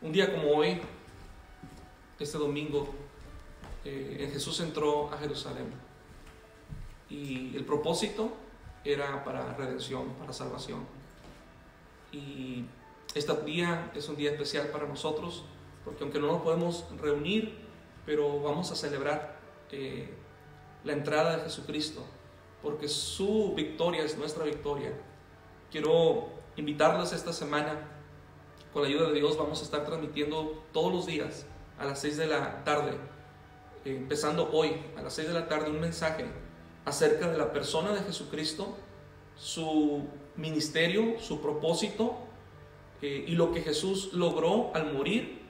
Un día como hoy, este domingo, Jesús entró a Jerusalén y el propósito era para redención, para salvación. Y este día es un día especial para nosotros, porque aunque no nos podemos reunir, pero vamos a celebrar la entrada de Jesucristo, porque su victoria es nuestra victoria. Quiero invitarles esta semana, con la ayuda de Dios vamos a estar transmitiendo todos los días a las 6 de la tarde, empezando hoy a las 6 de la tarde, un mensaje acerca de la persona de Jesucristo, su ministerio, su propósito y lo que Jesús logró al morir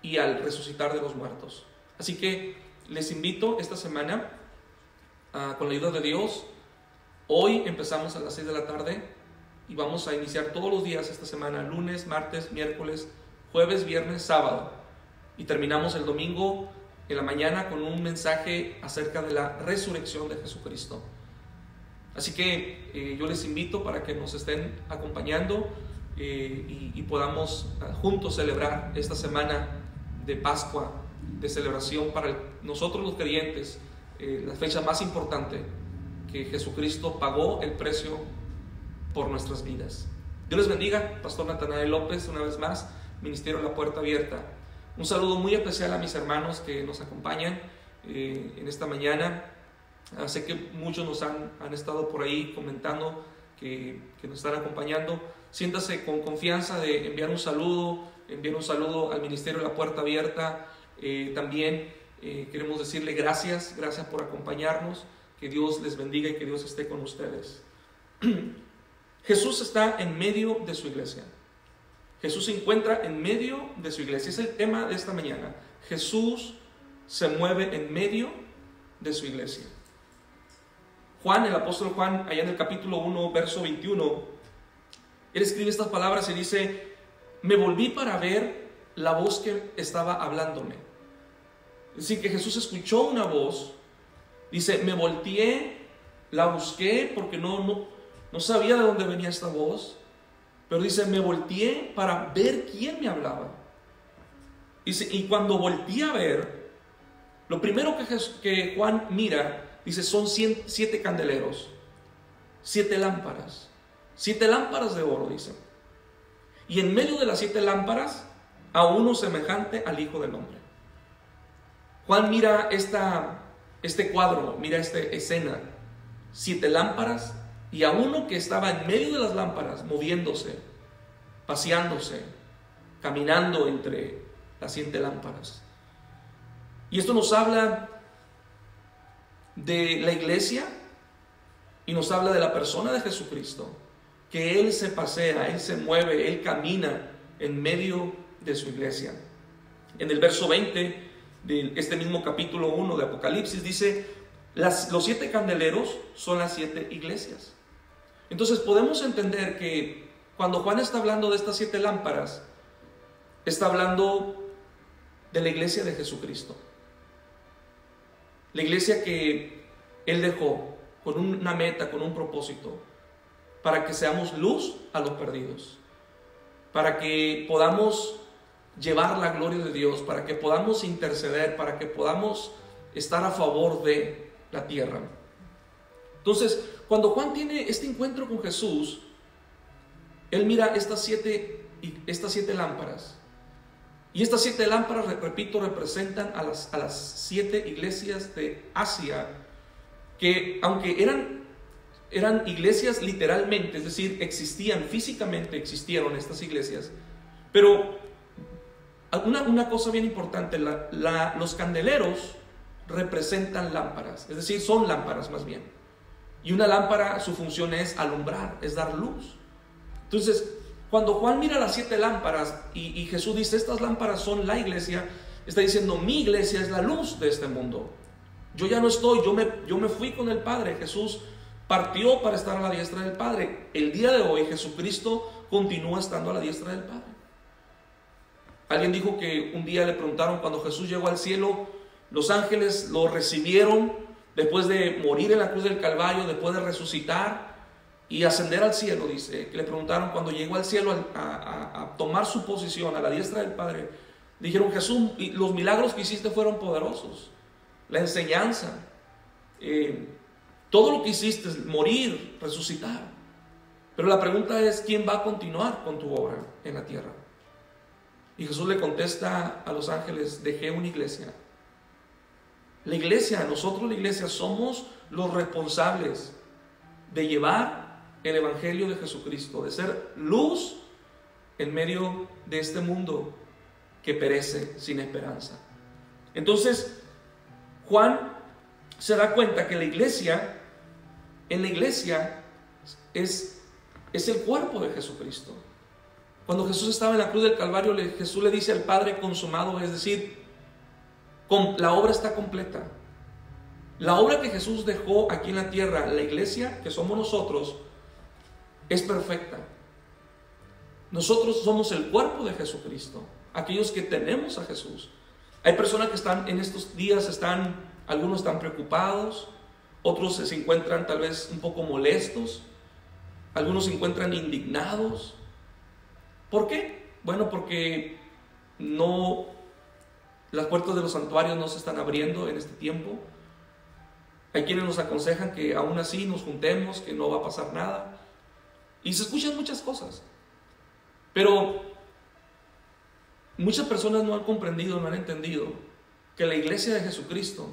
y al resucitar de los muertos. Así que les invito esta semana, con la ayuda de Dios. Hoy empezamos a las 6 de la tarde y vamos a iniciar todos los días esta semana, lunes, martes, miércoles, jueves, viernes, sábado, y terminamos el domingo en la mañana con un mensaje acerca de la resurrección de Jesucristo. Así que yo les invito para que nos estén acompañando y podamos juntos celebrar esta semana de Pascua, de celebración para nosotros los creyentes, la fecha más importante, que Jesucristo pagó el precio por nuestras vidas. Dios les bendiga. Pastor Natanael López, una vez más, Ministerio La Puerta Abierta. Un saludo muy especial a mis hermanos que nos acompañan en esta mañana. Sé que muchos nos han estado por ahí comentando que nos están acompañando. Siéntase con confianza de enviar un saludo al Ministerio La Puerta Abierta. También queremos decirle gracias por acompañarnos. Que Dios les bendiga y que Dios esté con ustedes. Jesús está en medio de su iglesia. Jesús se encuentra en medio de su iglesia. Es el tema de esta mañana. Jesús se mueve en medio de su iglesia. Juan, el apóstol Juan, allá en el capítulo 1, verso 21, él escribe estas palabras y dice: me volví para ver la voz que estaba hablándome. Es decir, que Jesús escuchó una voz. Dice, me volteé, la busqué porque no sabía de dónde venía esta voz. Pero dice, me volteé para ver quién me hablaba. Dice, y cuando volteé a ver, lo primero que Juan mira, dice, son 7 candeleros, 7 lámparas, 7 lámparas de oro, dice. Y en medio de las 7 lámparas, a uno semejante al Hijo del Hombre. Juan mira este cuadro, mira esta escena, 7 lámparas y a uno que estaba en medio de las lámparas, moviéndose, paseándose, caminando entre las 7 lámparas. Y esto nos habla de la iglesia y nos habla de la persona de Jesucristo, que Él se pasea, Él se mueve, Él camina en medio de su iglesia. En el verso 20 de este mismo capítulo 1 de Apocalipsis dice, los 7 candeleros son las 7 iglesias. Entonces podemos entender que cuando Juan está hablando de estas 7 lámparas, está hablando de la iglesia de Jesucristo. La iglesia que Él dejó con una meta, con un propósito, para que seamos luz a los perdidos, para que podamos llevar la gloria de Dios, para que podamos interceder, para que podamos estar a favor de la tierra. Entonces, cuando Juan tiene este encuentro con Jesús, él mira estas 7 lámparas. Y estas 7 lámparas, repito, representan a las 7 iglesias de Asia, que aunque eran iglesias literalmente, es decir, físicamente existieron estas iglesias, pero una cosa bien importante, los candeleros representan lámparas, es decir, son lámparas más bien. Y una lámpara, su función es alumbrar, es dar luz. Entonces, cuando Juan mira las 7 lámparas y Jesús dice, estas lámparas son la iglesia, está diciendo, mi iglesia es la luz de este mundo. Yo ya no estoy, yo me fui con el Padre. Jesús partió para estar a la diestra del Padre. El día de hoy Jesucristo continúa estando a la diestra del Padre. Alguien dijo que un día le preguntaron, cuando Jesús llegó al cielo, los ángeles lo recibieron después de morir en la cruz del Calvario, después de resucitar, y ascender al cielo, dice, que le preguntaron cuando llegó al cielo a tomar su posición a la diestra del Padre, dijeron: Jesús, los milagros que hiciste fueron poderosos, la enseñanza, todo lo que hiciste, morir, resucitar. Pero la pregunta es: ¿quién va a continuar con tu obra en la tierra? Y Jesús le contesta a los ángeles: dejé una iglesia. La iglesia, nosotros la iglesia, somos los responsables de llevar el evangelio de Jesucristo, de ser luz en medio de este mundo que perece sin esperanza. Entonces, Juan se da cuenta que en la iglesia es el cuerpo de Jesucristo. Cuando Jesús estaba en la cruz del Calvario, Jesús le dice al Padre: consumado, es decir, la obra está completa. La obra que Jesús dejó aquí en la tierra, la iglesia, que somos nosotros, es perfecta. Nosotros somos el cuerpo de Jesucristo, aquellos que tenemos a Jesús. Hay personas que están en estos días, algunos están preocupados, otros se encuentran tal vez un poco molestos, algunos se encuentran indignados. ¿Por qué? Bueno, porque las puertas de los santuarios no se están abriendo en este tiempo. Hay quienes nos aconsejan que aún así nos juntemos, que no va a pasar nada. Y se escuchan muchas cosas. Pero muchas personas no han comprendido, no han entendido que la iglesia de Jesucristo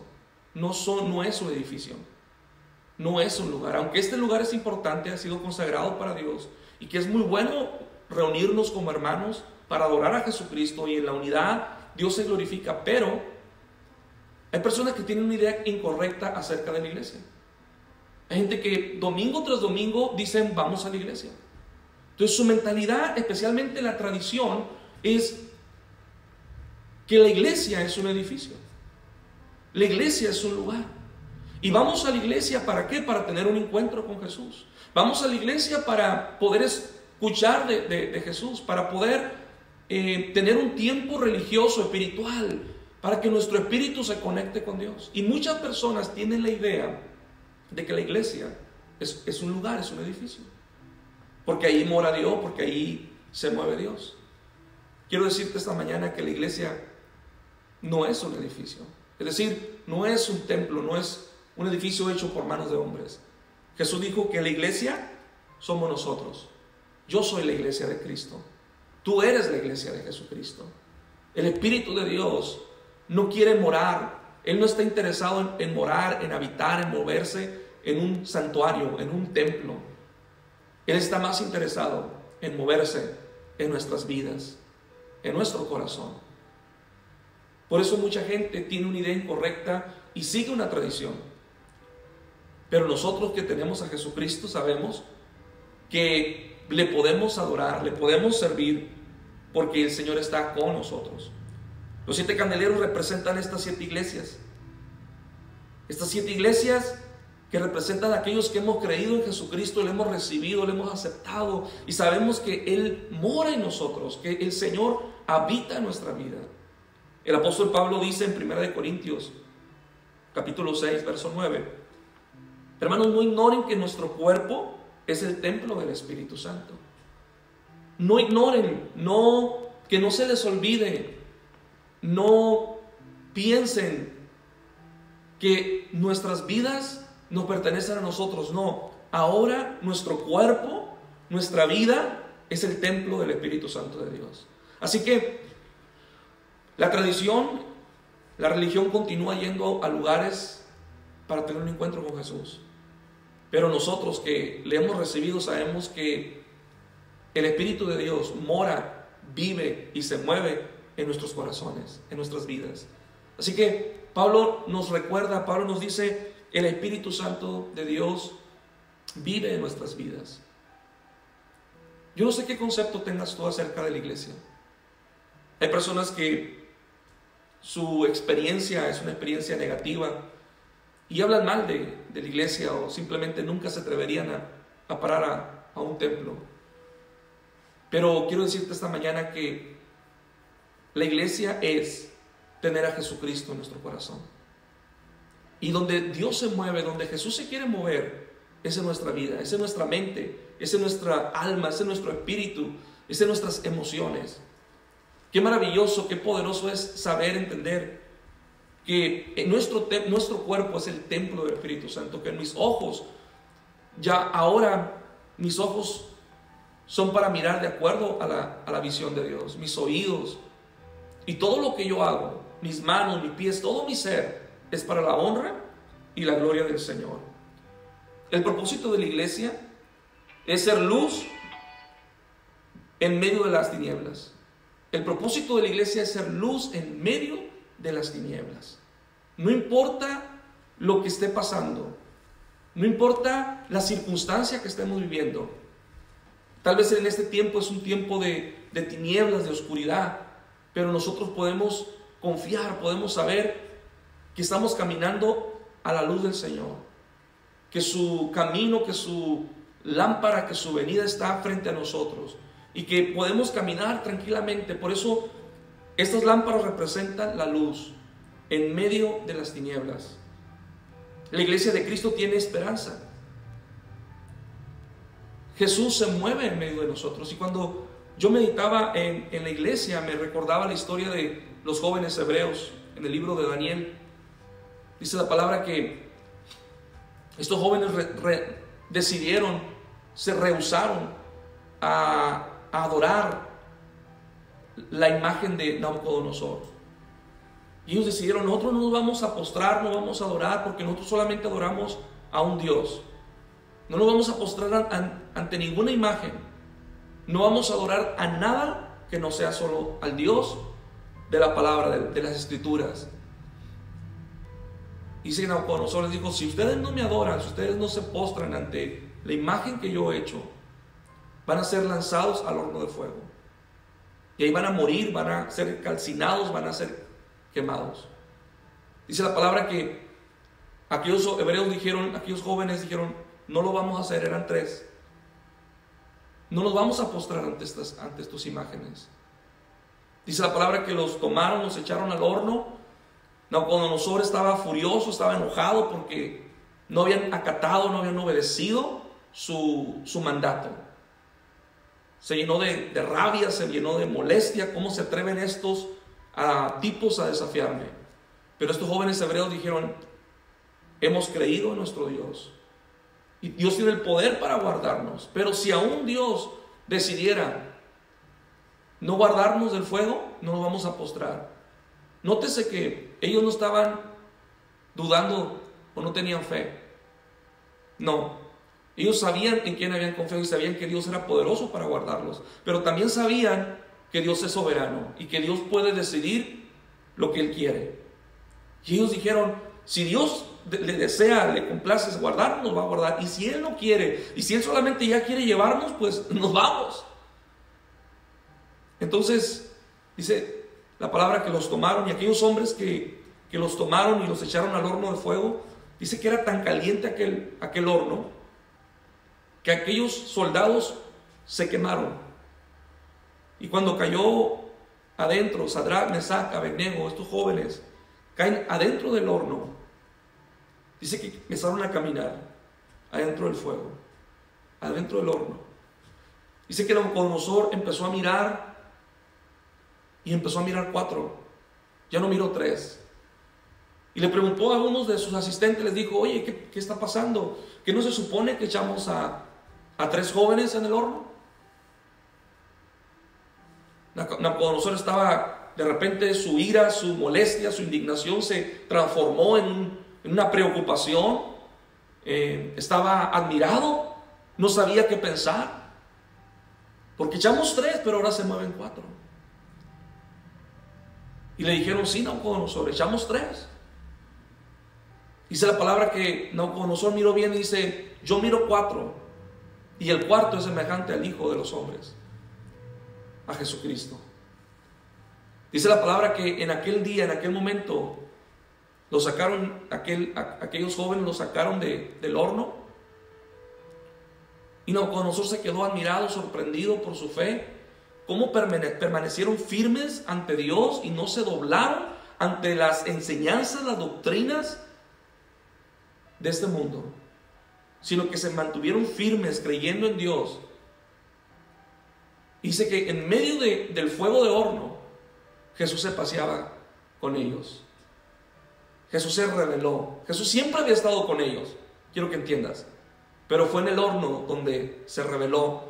no es un edificio, no es un lugar. Aunque este lugar es importante, ha sido consagrado para Dios, y que es muy bueno reunirnos como hermanos para adorar a Jesucristo, y en la unidad Dios se glorifica. Pero hay personas que tienen una idea incorrecta acerca de la iglesia. Hay gente que domingo tras domingo dicen: vamos a la iglesia. Entonces su mentalidad, especialmente la tradición, es que la iglesia es un edificio, la iglesia es un lugar. Y vamos a la iglesia ¿para qué? Para tener un encuentro con Jesús. Vamos a la iglesia para poder escuchar de Jesús, para poder tener un tiempo religioso, espiritual, para que nuestro espíritu se conecte con Dios. Y muchas personas tienen la idea de que la iglesia es un lugar, es un edificio, porque ahí mora Dios, porque ahí se mueve Dios. Quiero decirte esta mañana que la iglesia no es un edificio, es decir, no es un templo, no es un edificio hecho por manos de hombres. Jesús dijo que la iglesia somos nosotros. Yo soy la iglesia de Cristo, tú eres la iglesia de Jesucristo. El Espíritu de Dios no quiere morar, Él no está interesado en morar, en habitar, en moverse en un santuario, en un templo. Él está más interesado en moverse en nuestras vidas, en nuestro corazón. Por eso mucha gente tiene una idea incorrecta y sigue una tradición. Pero nosotros que tenemos a Jesucristo sabemos que le podemos adorar, le podemos servir, porque el Señor está con nosotros. Los 7 candeleros representan estas 7 iglesias. Estas 7 iglesias que representan a aquellos que hemos creído en Jesucristo, le hemos recibido, le hemos aceptado, y sabemos que Él mora en nosotros, que el Señor habita en nuestra vida. El apóstol Pablo dice en 1 Corintios capítulo 6, verso 9: hermanos, no ignoren que nuestro cuerpo es el templo del Espíritu Santo. No ignoren, que no se les olvide, no piensen que nuestras vidas nos pertenecen a nosotros. No, ahora nuestro cuerpo, nuestra vida es el templo del Espíritu Santo de Dios. Así que la tradición, la religión continúa yendo a lugares para tener un encuentro con Jesús. Pero nosotros que le hemos recibido sabemos que el Espíritu de Dios mora, vive y se mueve en nuestros corazones, en nuestras vidas. Así que Pablo nos recuerda, Pablo nos dice: el Espíritu Santo de Dios vive en nuestras vidas. Yo no sé qué concepto tengas tú acerca de la iglesia. Hay personas que su experiencia es una experiencia negativa y hablan mal de la iglesia, o simplemente nunca se atreverían a parar a un templo. Pero quiero decirte esta mañana que la iglesia es tener a Jesucristo en nuestro corazón. Y donde Dios se mueve, donde Jesús se quiere mover, esa es nuestra vida, esa es nuestra mente, esa es nuestra alma, ese es nuestro espíritu, esas son nuestras emociones. Qué maravilloso, qué poderoso es saber, entender que nuestro cuerpo es el templo del Espíritu Santo, que mis ojos, ya ahora mis ojos son para mirar de acuerdo a la visión de Dios, mis oídos y todo lo que yo hago, mis manos, mis pies, todo mi ser es para la honra y la gloria del Señor. El propósito de la iglesia es ser luz en medio de las tinieblas. El propósito de la iglesia es ser luz en medio de las tinieblas. No importa lo que esté pasando, no importa la circunstancia que estemos viviendo. Tal vez en este tiempo es un tiempo de tinieblas, de oscuridad, pero nosotros podemos confiar, podemos saber que estamos caminando a la luz del Señor, que su camino, que su lámpara, que su venida está frente a nosotros y que podemos caminar tranquilamente. Por eso estas lámparas representan la luz en medio de las tinieblas. La iglesia de Cristo tiene esperanza. Jesús se mueve en medio de nosotros. Y cuando yo meditaba en la iglesia, me recordaba la historia de los jóvenes hebreos en el libro de Daniel. Dice la palabra que estos jóvenes decidieron, se rehusaron a adorar la imagen de Nabucodonosor. Y ellos decidieron: nosotros no nos vamos a postrar, no vamos a adorar, porque nosotros solamente adoramos a un Dios. No nos vamos a postrar ante ninguna imagen. No vamos a adorar a nada que no sea solo al Dios de la palabra, de las escrituras. Y si Nabucodonosor les dijo: si ustedes no me adoran, si ustedes no se postran ante la imagen que yo he hecho, van a ser lanzados al horno de fuego. Y ahí van a morir, van a ser calcinados, van a ser quemados. Dice la palabra que aquellos hebreos dijeron, aquellos jóvenes dijeron: no lo vamos a hacer. Eran 3. No nos vamos a postrar ante estas imágenes. Dice la palabra que los tomaron, los echaron al horno. Nabucodonosor estaba furioso, estaba enojado porque no habían acatado, no habían obedecido su mandato. Se llenó de rabia, se llenó de molestia. ¿Cómo se atreven estos tipos a desafiarme? Pero estos jóvenes hebreos dijeron: hemos creído en nuestro Dios y Dios tiene el poder para guardarnos. Pero si aún Dios decidiera no guardarnos del fuego, no nos vamos a postrar. Nótese que ellos no estaban dudando o no tenían fe. No, ellos sabían en quién habían confiado y sabían que Dios era poderoso para guardarlos, pero también sabían que Dios es soberano y que Dios puede decidir lo que Él quiere. Y ellos dijeron: si Dios le desea, le complace guardarnos, nos va a guardar. Y si Él no quiere, y si Él solamente ya quiere llevarnos, pues nos vamos. Entonces dice la palabra que los tomaron, y aquellos hombres que los tomaron y los echaron al horno de fuego, dice que era tan caliente aquel horno que aquellos soldados se quemaron. Y cuando cayó adentro Sadrach, Mesach, Abednego, estos jóvenes caen adentro del horno, dice que empezaron a caminar adentro del fuego, adentro del horno. Dice que Nabucodonosor empezó a mirar, y empezó a mirar 4, ya no miró 3. Y le preguntó a unos de sus asistentes, les dijo: oye, ¿qué está pasando? ¿Que no se supone que echamos a 3 jóvenes en el horno? Nabucodonosor estaba, de repente su ira, su molestia, su indignación se transformó en una preocupación. Estaba admirado, no sabía qué pensar, porque echamos 3, pero ahora se mueven 4. Y le dijeron: sí, Nabucodonosor, echamos 3. Dice la palabra que Nabucodonosor miró bien y dice: yo miro 4, y el cuarto es semejante al Hijo de los hombres, a Jesucristo. Dice la palabra que en aquel día, en aquel momento, lo sacaron, aquellos jóvenes los sacaron del horno, y Nabucodonosor se quedó admirado, sorprendido por su fe. Cómo permanecieron firmes ante Dios y no se doblaron ante las enseñanzas, las doctrinas de este mundo. sino que se mantuvieron firmes creyendo en Dios. Dice que en medio del fuego de horno, Jesús se paseaba con ellos. Jesús se reveló. Jesús siempre había estado con ellos, quiero que entiendas, pero fue en el horno donde se reveló,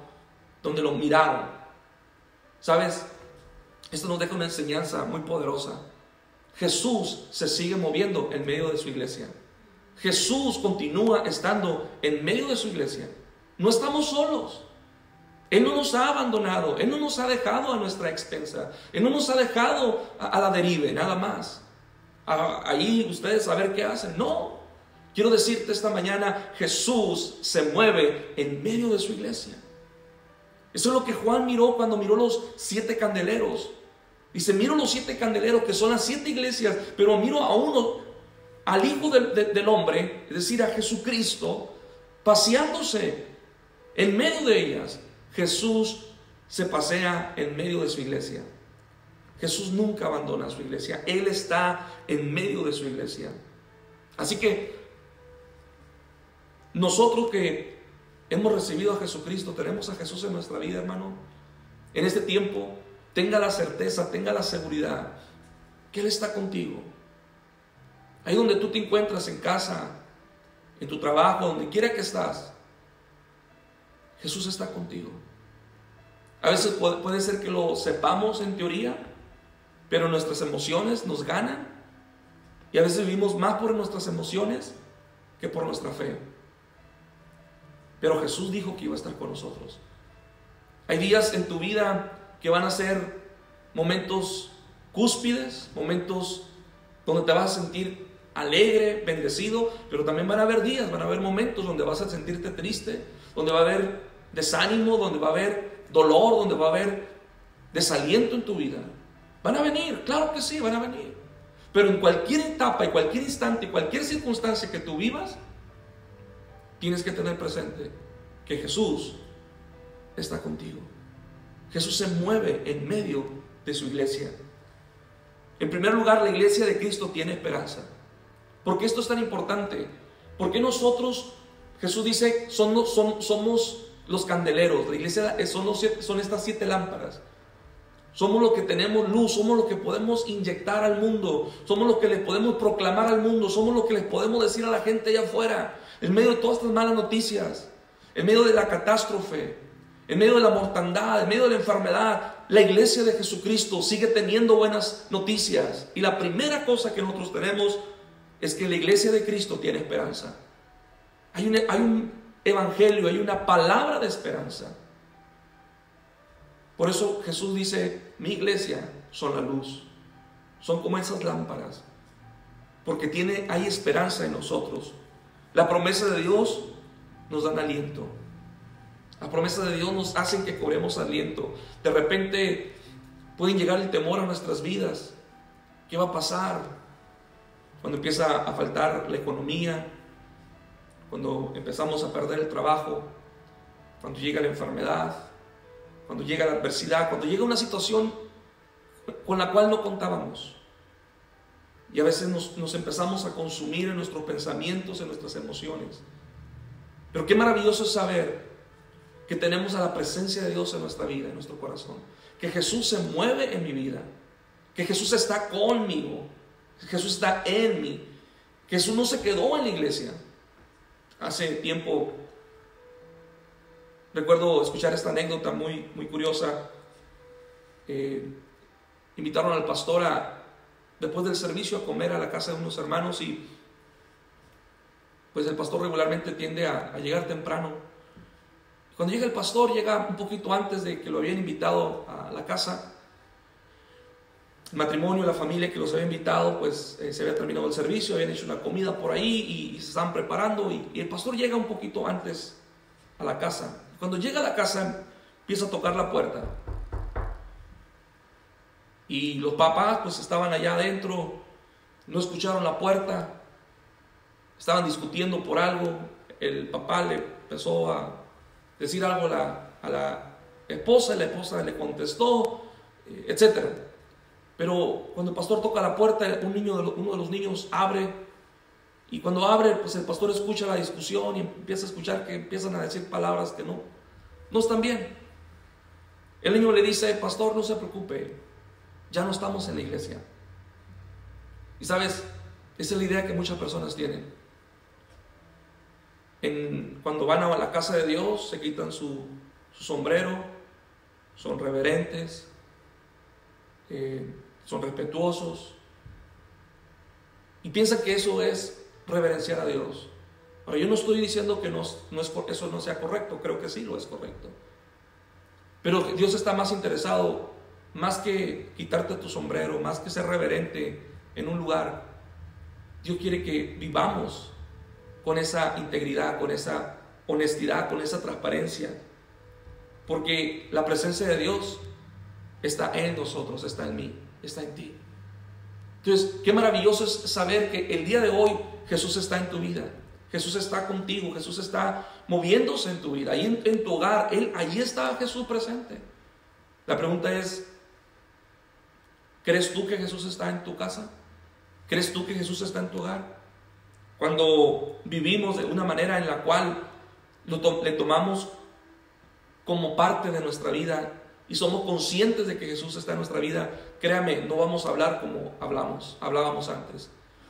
donde lo miraron. ¿Sabes? Esto nos deja una enseñanza muy poderosa. Jesús se sigue moviendo en medio de su iglesia. Jesús continúa estando en medio de su iglesia. No estamos solos. Él no nos ha abandonado. Él no nos ha dejado a nuestra expensa. Él no nos ha dejado a la derive, nada más. Ahí ustedes a ver qué hacen. No. Quiero decirte esta mañana, Jesús se mueve en medio de su iglesia. Eso es lo que Juan miró cuando miró los 7 candeleros. Dice, miro los 7 candeleros que son las 7 iglesias, pero miro a uno, al Hijo del Hombre, es decir, a Jesucristo, paseándose en medio de ellas. Jesús se pasea en medio de su iglesia. Jesús nunca abandona a su iglesia. Él está en medio de su iglesia. Así que nosotros que hemos recibido a Jesucristo, tenemos a Jesús en nuestra vida, hermano. En este tiempo, tenga la certeza, tenga la seguridad que Él está contigo. Ahí donde tú te encuentras, en casa, en tu trabajo, donde quiera que estás, Jesús está contigo. A veces puede ser que lo sepamos en teoría, pero nuestras emociones nos ganan. Y a veces vivimos más por nuestras emociones que por nuestra fe. Pero Jesús dijo que iba a estar con nosotros. Hay días en tu vida que van a ser momentos cúspides, momentos donde te vas a sentir alegre, bendecido, pero también van a haber días, van a haber momentos donde vas a sentirte triste, donde va a haber desánimo, donde va a haber dolor, donde va a haber desaliento en tu vida. Van a venir, claro que sí, van a venir. Pero en cualquier etapa, y cualquier instante, y cualquier circunstancia que tú vivas, tienes que tener presente que Jesús está contigo. Jesús se mueve en medio de su iglesia. En primer lugar, la iglesia de Cristo tiene esperanza. ¿Por qué esto es tan importante? Porque nosotros, Jesús dice, somos los candeleros. La iglesia son estas 7 lámparas. Somos los que tenemos luz, somos los que podemos inyectar al mundo, somos los que les podemos proclamar al mundo, somos los que les podemos decir a la gente allá afuera, en medio de todas estas malas noticias, en medio de la catástrofe, en medio de la mortandad, en medio de la enfermedad. La iglesia de Jesucristo sigue teniendo buenas noticias. Y la primera cosa que nosotros tenemos es que la iglesia de Cristo tiene esperanza. Hay un evangelio, hay una palabra de esperanza. Por eso Jesús dice, mi iglesia son la luz. Son como esas lámparas. Porque hay esperanza en nosotros. La promesa de Dios nos da aliento. La promesa de Dios nos hace que cobremos aliento. De repente pueden llegar el temor a nuestras vidas. ¿Qué va a pasar cuando empieza a faltar la economía? Cuando empezamos a perder el trabajo, cuando llega la enfermedad, cuando llega la adversidad, cuando llega una situación con la cual no contábamos. Y a veces nos empezamos a consumir en nuestros pensamientos, en nuestras emociones. Pero qué maravilloso es saber que tenemos a la presencia de Dios en nuestra vida, en nuestro corazón. Que Jesús se mueve en mi vida. Que Jesús está conmigo. Que Jesús está en mí. Que Jesús no se quedó en la iglesia. Hace tiempo recuerdo escuchar esta anécdota muy curiosa. Invitaron al pastor después del servicio a comer a la casa de unos hermanos, y pues el pastor regularmente tiende a llegar temprano. Cuando llega el pastor, llega un poquito antes de que lo habían invitado a la casa. El matrimonio, la familia que los había invitado, pues se había terminado el servicio, habían hecho una comida por ahí y se estaban preparando, y el pastor llega un poquito antes a la casa. Cuando llega a la casa, empieza a tocar la puerta. Y los papás pues estaban allá adentro, no escucharon la puerta, estaban discutiendo por algo. El papá le empezó a decir algo a la esposa, y la esposa le contestó, etc. Pero cuando el pastor toca la puerta, uno de los niños abre Y cuando abre, pues el pastor escucha la discusión y empieza a escuchar que empiezan a decir palabras que no están bien. El niño le dice: pastor, no se preocupe, ya no estamos en la iglesia. Y sabes, esa es la idea que muchas personas tienen. Cuando van a la casa de Dios, se quitan su sombrero, son reverentes, son respetuosos, y piensan que eso es reverenciar a Dios. Ahora, yo no estoy diciendo que eso no sea correcto, creo que sí lo es correcto. Pero Dios está más interesado, más que quitarte tu sombrero, más que ser reverente en un lugar. Dios quiere que vivamos con esa integridad, con esa honestidad, con esa transparencia, porque la presencia de Dios está en nosotros, está en mí, está en ti. Entonces, qué maravilloso es saber que el día de hoy Jesús está en tu vida, Jesús está contigo, Jesús está moviéndose en tu vida, ahí en tu hogar, allí está Jesús presente. La pregunta es: ¿crees tú que Jesús está en tu casa? ¿Crees tú que Jesús está en tu hogar? Cuando vivimos de una manera en la cual le tomamos como parte de nuestra vida y somos conscientes de que Jesús está en nuestra vida, créame, no vamos a hablar como hablábamos antes.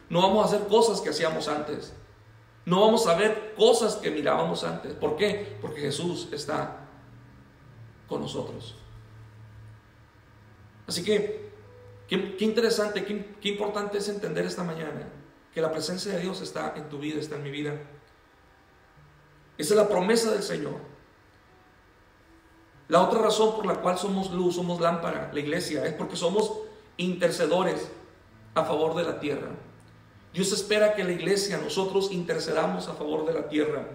No vamos a hacer cosas que hacíamos antes. No vamos a ver cosas que mirábamos antes. ¿Por qué? Porque Jesús está con nosotros. Así que, qué interesante, qué importante es entender esta mañana que la presencia de Dios está en tu vida, está en mi vida. Esa es la promesa del Señor. La otra razón por la cual somos luz, somos lámpara, la iglesia, es porque somos intercedores a favor de la tierra. Dios espera que la iglesia, nosotros intercedamos a favor de la tierra.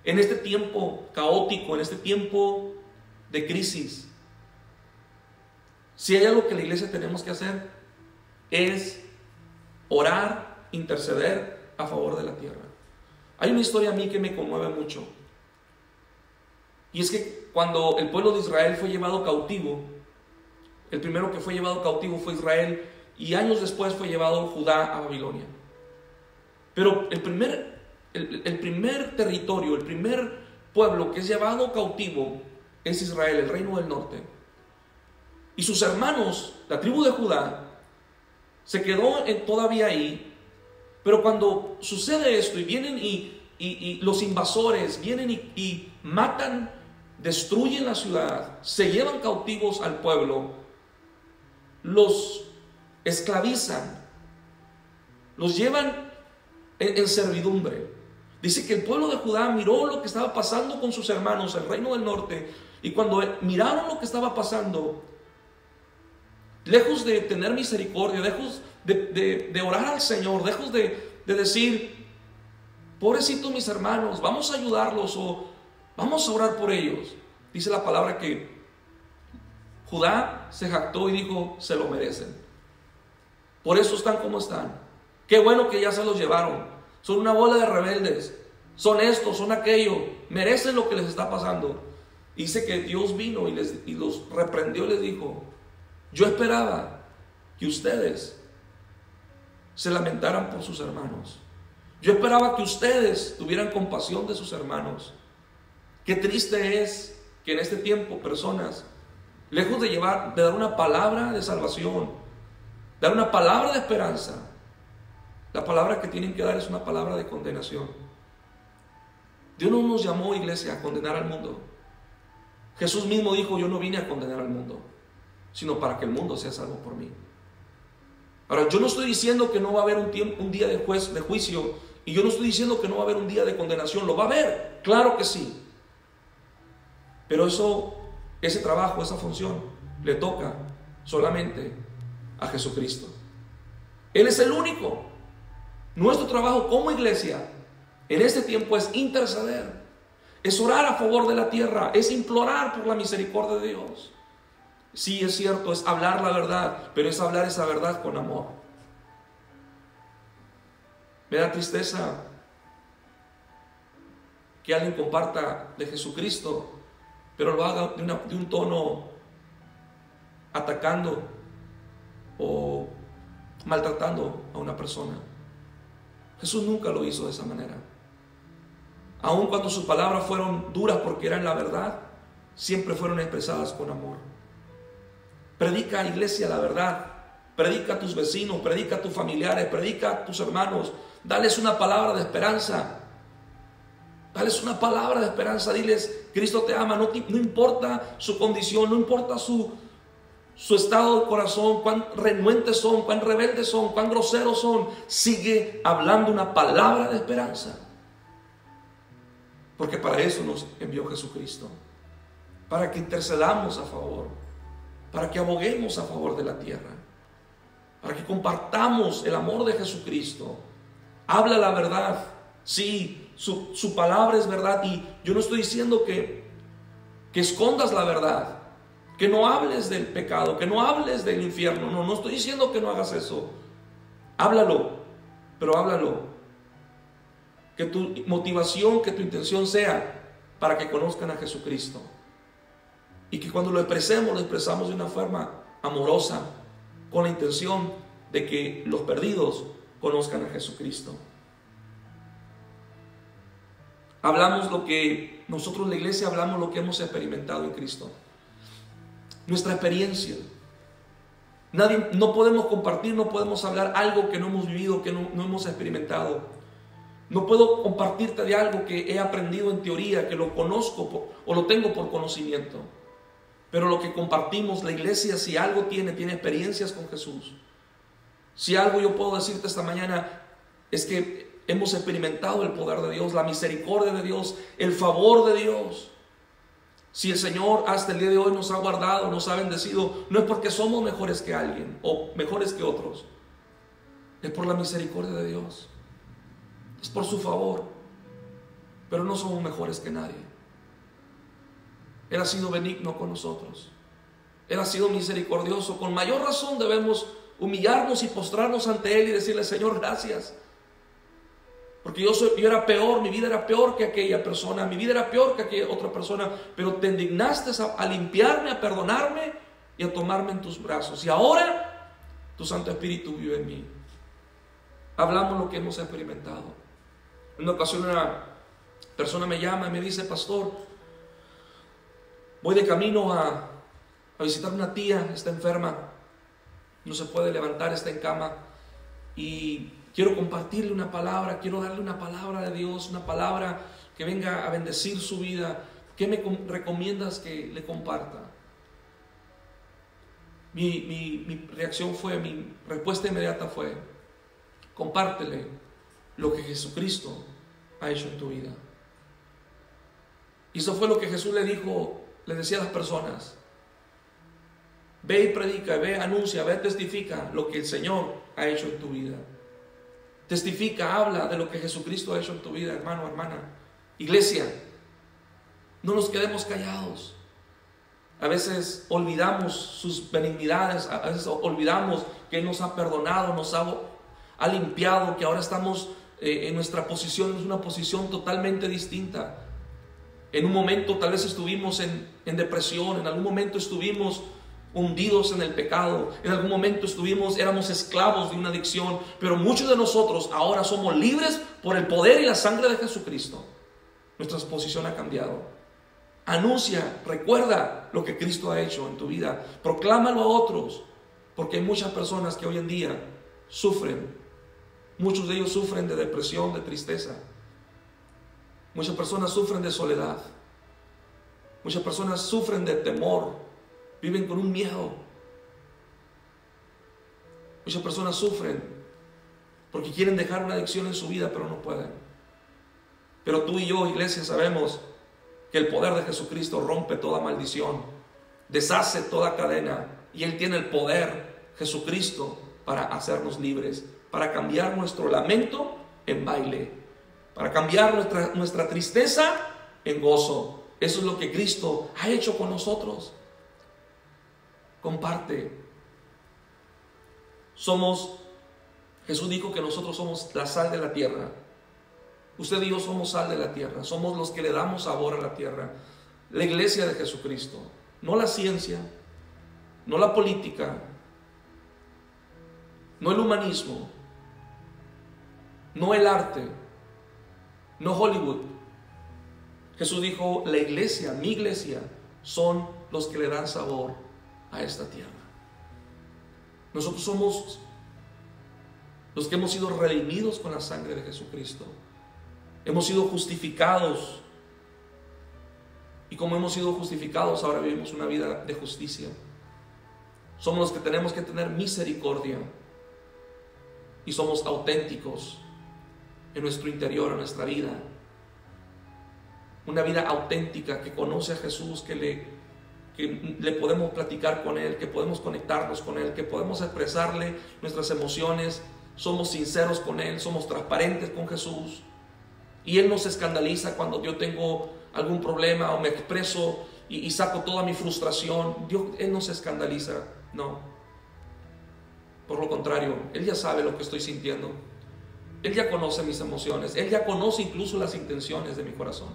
En este tiempo caótico, en este tiempo de crisis, si hay algo que la iglesia tenemos que hacer, es orar, interceder a favor de la tierra. Hay una historia a mí que me conmueve mucho, y es que cuando el pueblo de Israel fue llevado cautivo, el primero que fue llevado cautivo fue Israel, y años después fue llevado Judá a Babilonia. Pero el primer territorio, el primer pueblo que es llevado cautivo es Israel, el reino del norte. Y sus hermanos, la tribu de Judá, se quedó todavía ahí. Pero cuando sucede esto y vienen y los invasores vienen y matan, destruyen la ciudad, se llevan cautivos al pueblo, los esclavizan, los llevan en servidumbre. Dice que el pueblo de Judá miró lo que estaba pasando con sus hermanos, el reino del norte, y cuando miraron lo que estaba pasando, lejos de tener misericordia, lejos de orar al Señor, lejos de decir: pobrecitos mis hermanos, vamos a ayudarlos o vamos a orar por ellos, dice la palabra que Judá se jactó y dijo: se lo merecen, por eso están como están. Qué bueno que ya se los llevaron, son una bola de rebeldes, son esto, son aquello, merecen lo que les está pasando. Dice que Dios vino y los reprendió y les dijo: yo esperaba que ustedes se lamentaran por sus hermanos, yo esperaba que ustedes tuvieran compasión de sus hermanos. Qué triste es que en este tiempo personas, lejos de dar una palabra de salvación, dar una palabra de esperanza, la palabra que tienen que dar es una palabra de condenación. Dios no nos llamó, iglesia, a condenar al mundo. Jesús mismo dijo: yo no vine a condenar al mundo, sino para que el mundo sea salvo por mí. Ahora, yo no estoy diciendo que no va a haber un día de juicio, y yo no estoy diciendo que no va a haber un día de condenación. Lo va a haber, claro que sí. Pero ese trabajo, esa función, le toca solamente a Jesucristo. Él es el único. Nuestro trabajo como iglesia en este tiempo es interceder, es orar a favor de la tierra, es implorar por la misericordia de Dios. Sí, es cierto, es hablar la verdad, pero es hablar esa verdad con amor. Me da tristeza que alguien comparta de Jesucristo, pero lo haga de un tono atacando o maltratando a una persona. Jesús nunca lo hizo de esa manera. Aun cuando sus palabras fueron duras porque eran la verdad, siempre fueron expresadas con amor. Predica, iglesia, la verdad. Predica a tus vecinos, predica a tus familiares, predica a tus hermanos. Dales una palabra de esperanza. Dales una palabra de esperanza. Diles, Cristo te ama. No importa su condición, no importa su estado de corazón, cuán renuentes son, cuán rebeldes son, cuán groseros son. Sigue hablando una palabra de esperanza. Porque para eso nos envió Jesucristo. Para que intercedamos a favor. Para que aboguemos a favor de la tierra. Para que compartamos el amor de Jesucristo. Habla la verdad. Sí, su palabra es verdad. Y yo no estoy diciendo que escondas la verdad. Que no hables del pecado. Que no hables del infierno. No estoy diciendo que no hagas eso. Háblalo. Pero háblalo. Que tu motivación, que tu intención sea para que conozcan a Jesucristo. Y que cuando lo expresamos de una forma amorosa, con la intención de que los perdidos conozcan a Jesucristo. Hablamos lo que nosotros, la iglesia, hablamos lo que hemos experimentado en Cristo. Nuestra experiencia. No podemos compartir, no podemos hablar algo que no hemos vivido, que no hemos experimentado. No puedo compartirte de algo que he aprendido en teoría, que lo conozco o lo tengo por conocimiento. Pero lo que compartimos, la iglesia, si algo tiene experiencias con Jesús. Si algo yo puedo decirte esta mañana, es que hemos experimentado el poder de Dios, la misericordia de Dios, el favor de Dios. Si el Señor hasta el día de hoy nos ha guardado, nos ha bendecido, no es porque somos mejores que alguien o mejores que otros. Es por la misericordia de Dios. Es por su favor. Pero no somos mejores que nadie. Él ha sido benigno con nosotros. Él ha sido misericordioso. Con mayor razón debemos humillarnos y postrarnos ante Él y decirle: Señor, gracias. Porque yo era peor, mi vida era peor que aquella persona, mi vida era peor que aquella otra persona, pero te indignaste a limpiarme, a perdonarme y a tomarme en tus brazos. Y ahora tu Santo Espíritu vive en mí. Hablamos lo que hemos experimentado. En una ocasión una persona me llama y me dice: pastor, voy de camino a visitar a una tía, está enferma, no se puede levantar, está en cama, y quiero compartirle una palabra, quiero darle una palabra de Dios, una palabra que venga a bendecir su vida. ¿Qué me recomiendas que le comparta? Mi reacción fue, mi respuesta inmediata fue: compártele lo que Jesucristo ha hecho en tu vida. Y eso fue lo que Jesús le decía a las personas: ve y predica, ve, anuncia, ve, testifica lo que el Señor ha hecho en tu vida. Testifica, habla de lo que Jesucristo ha hecho en tu vida, hermano, hermana. Iglesia, no nos quedemos callados. A veces olvidamos sus benignidades, a veces olvidamos que Él nos ha perdonado, nos ha limpiado, que ahora estamos en nuestra posición, es una posición totalmente distinta. En un momento tal vez estuvimos en depresión, en algún momento estuvimos hundidos en el pecado, en algún momento éramos esclavos de una adicción, pero muchos de nosotros ahora somos libres por el poder y la sangre de Jesucristo. Nuestra posición ha cambiado. Anuncia, recuerda lo que Cristo ha hecho en tu vida, proclámalo a otros, porque hay muchas personas que hoy en día sufren. Muchos de ellos sufren de depresión, de tristeza. Muchas personas sufren de soledad. Muchas personas sufren de temor. Viven con un miedo. Muchas personas sufren porque quieren dejar una adicción en su vida, pero no pueden. Pero tú y yo, iglesia, sabemos que el poder de Jesucristo rompe toda maldición, deshace toda cadena, y Él tiene el poder, Jesucristo, para hacernos libres, para cambiar nuestro lamento en baile, para cambiar nuestra tristeza en gozo. Eso es lo que Cristo ha hecho con nosotros. Comparte. Jesús dijo que nosotros somos la sal de la tierra. Usted y yo somos sal de la tierra, somos los que le damos sabor a la tierra. La iglesia de Jesucristo, no la ciencia, no la política, no el humanismo. no el arte, no Hollywood. Jesús dijo, la iglesia, mi iglesia, son los que le dan sabor a esta tierra. Nosotros somos los que hemos sido redimidos con la sangre de Jesucristo. Hemos sido justificados. Y como hemos sido justificados, ahora vivimos una vida de justicia. Somos los que tenemos que tener misericordia. Y somos auténticos en nuestro interior, en nuestra vida. Una vida auténtica que conoce a Jesús, que le podemos platicar con Él, que podemos conectarnos con Él, que podemos expresarle nuestras emociones. Somos sinceros con Él, somos transparentes con Jesús. Y Él no se escandaliza cuando yo tengo algún problema o me expreso y saco toda mi frustración. Él no se escandaliza, no. Por lo contrario, Él ya sabe lo que estoy sintiendo. Él ya conoce mis emociones. Él ya conoce incluso las intenciones de mi corazón.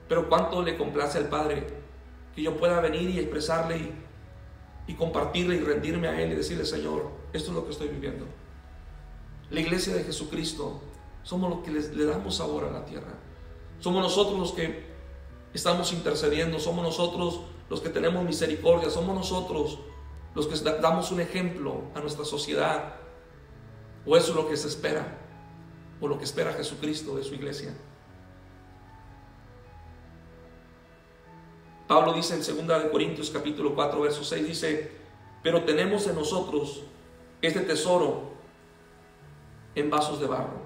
Pero cuánto le complace al Padre que yo pueda venir y expresarle y compartirle y rendirme a Él y decirle, Señor, esto es lo que estoy viviendo. La iglesia de Jesucristo somos los que le damos sabor a la tierra. Somos nosotros los que estamos intercediendo. Somos nosotros los que tenemos misericordia. Somos nosotros los que damos un ejemplo a nuestra sociedad. O eso es lo que se espera, o lo que espera Jesucristo de su iglesia. Pablo dice en 2 Corintios capítulo 4 verso 6, dice, pero tenemos en nosotros este tesoro en vasos de barro.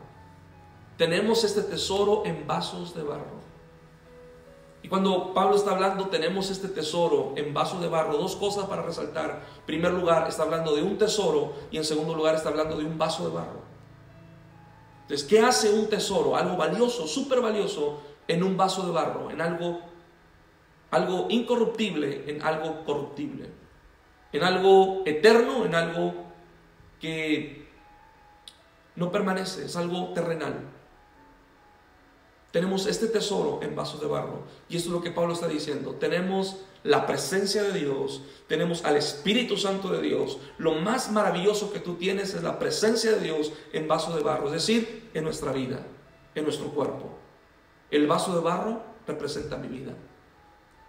Tenemos este tesoro en vasos de barro. Y cuando Pablo está hablando, tenemos este tesoro en vasos de barro, dos cosas para resaltar. En primer lugar, está hablando de un tesoro, y en segundo lugar, está hablando de un vaso de barro. Entonces, ¿qué hace un tesoro? Algo valioso, súper valioso, en un vaso de barro, en algo incorruptible, en algo corruptible, en algo eterno, en algo que no permanece, es algo terrenal. Tenemos este tesoro en vasos de barro, y esto es lo que Pablo está diciendo. Tenemos la presencia de Dios, tenemos al Espíritu Santo de Dios. Lo más maravilloso que tú tienes es la presencia de Dios en vaso de barro, es decir, en nuestra vida, en nuestro cuerpo. El vaso de barro representa mi vida.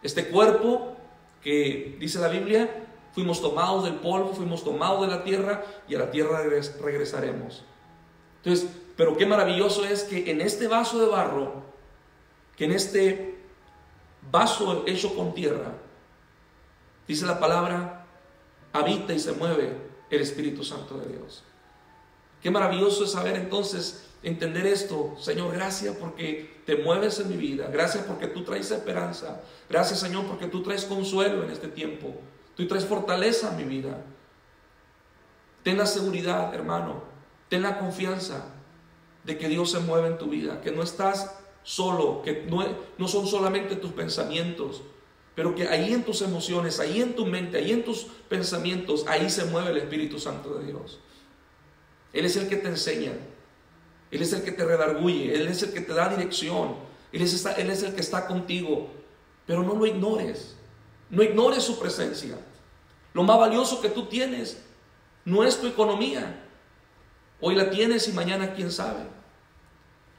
Este cuerpo que dice la Biblia, fuimos tomados del polvo, fuimos tomados de la tierra, y a la tierra regresaremos. Entonces, pero qué maravilloso es que en este vaso de barro, que en este vaso hecho con tierra, dice la palabra, habita y se mueve el Espíritu Santo de Dios. Qué maravilloso es saber entonces, entender esto. Señor, gracias porque te mueves en mi vida. Gracias porque tú traes esperanza. Gracias, Señor, porque tú traes consuelo en este tiempo. Tú traes fortaleza a mi vida. Ten la seguridad, hermano. Ten la confianza de que Dios se mueve en tu vida, que no estás solo, que no son solamente tus pensamientos, pero que ahí en tus emociones, ahí en tu mente, ahí en tus pensamientos, ahí se mueve el Espíritu Santo de Dios. Él es el que te enseña, Él es el que te redarguye, Él es el que te da dirección, Él es el que está contigo, pero no lo ignores, no ignores su presencia. Lo más valioso que tú tienes no es tu economía. Hoy la tienes y mañana quién sabe.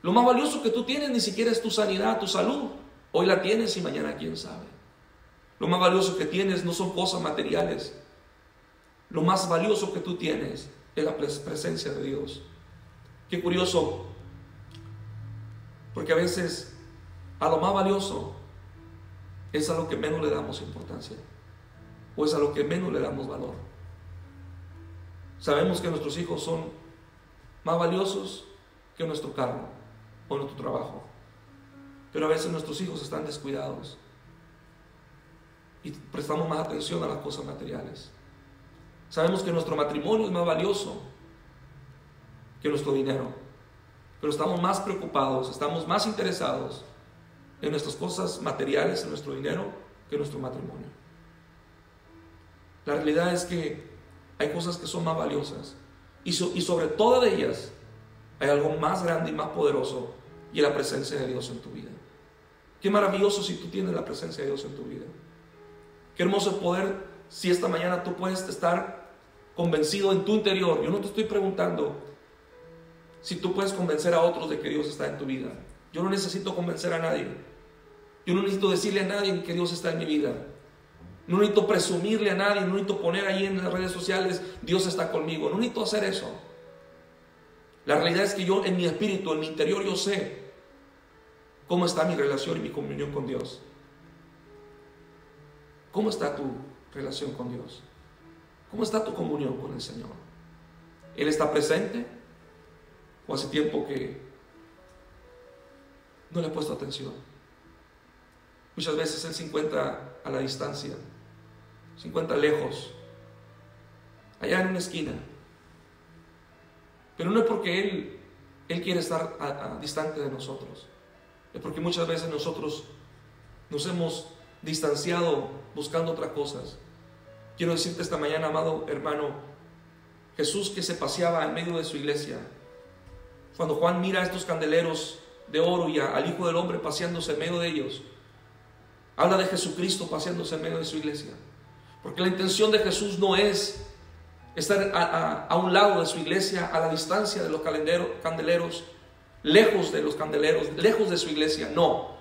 Lo más valioso que tú tienes ni siquiera es tu sanidad, tu salud. Hoy la tienes y mañana quién sabe. Lo más valioso que tienes no son cosas materiales. Lo más valioso que tú tienes es la presencia de Dios. Qué curioso, porque a veces a lo más valioso es a lo que menos le damos importancia, o es a lo que menos le damos valor. Sabemos que nuestros hijos son más valiosos que nuestro carro o nuestro trabajo, pero a veces nuestros hijos están descuidados y prestamos más atención a las cosas materiales. Sabemos que nuestro matrimonio es más valioso que nuestro dinero, pero estamos más preocupados, estamos más interesados en nuestras cosas materiales, en nuestro dinero, que en nuestro matrimonio. La realidad es que hay cosas que son más valiosas, y sobre todas de ellas hay algo más grande y más poderoso, y es la presencia de Dios en tu vida. Qué maravilloso si tú tienes la presencia de Dios en tu vida. Qué hermoso poder, si esta mañana tú puedes estar convencido en tu interior. Yo no te estoy preguntando si tú puedes convencer a otros de que Dios está en tu vida. Yo no necesito convencer a nadie. Yo no necesito decirle a nadie que Dios está en mi vida. No necesito presumirle a nadie, no necesito poner ahí en las redes sociales, Dios está conmigo. No necesito hacer eso. La realidad es que yo en mi espíritu, en mi interior, yo sé cómo está mi relación y mi comunión con Dios. ¿Cómo está tu relación con Dios? ¿Cómo está tu comunión con el Señor? ¿Él está presente? ¿O hace tiempo que no le he puesto atención? Muchas veces Él se encuentra a la distancia, se encuentra lejos, allá en una esquina. Pero no es porque Él quiere estar distante de nosotros. Es porque muchas veces nosotros nos hemos distanciado buscando otras cosas. Quiero decirte esta mañana, amado hermano, Jesús que se paseaba en medio de su iglesia, cuando Juan mira a estos candeleros de oro y al Hijo del Hombre paseándose en medio de ellos, habla de Jesucristo paseándose en medio de su iglesia. Porque la intención de Jesús no es estar a un lado de su iglesia, a la distancia de los candeleros, lejos de los candeleros, lejos de su iglesia. No.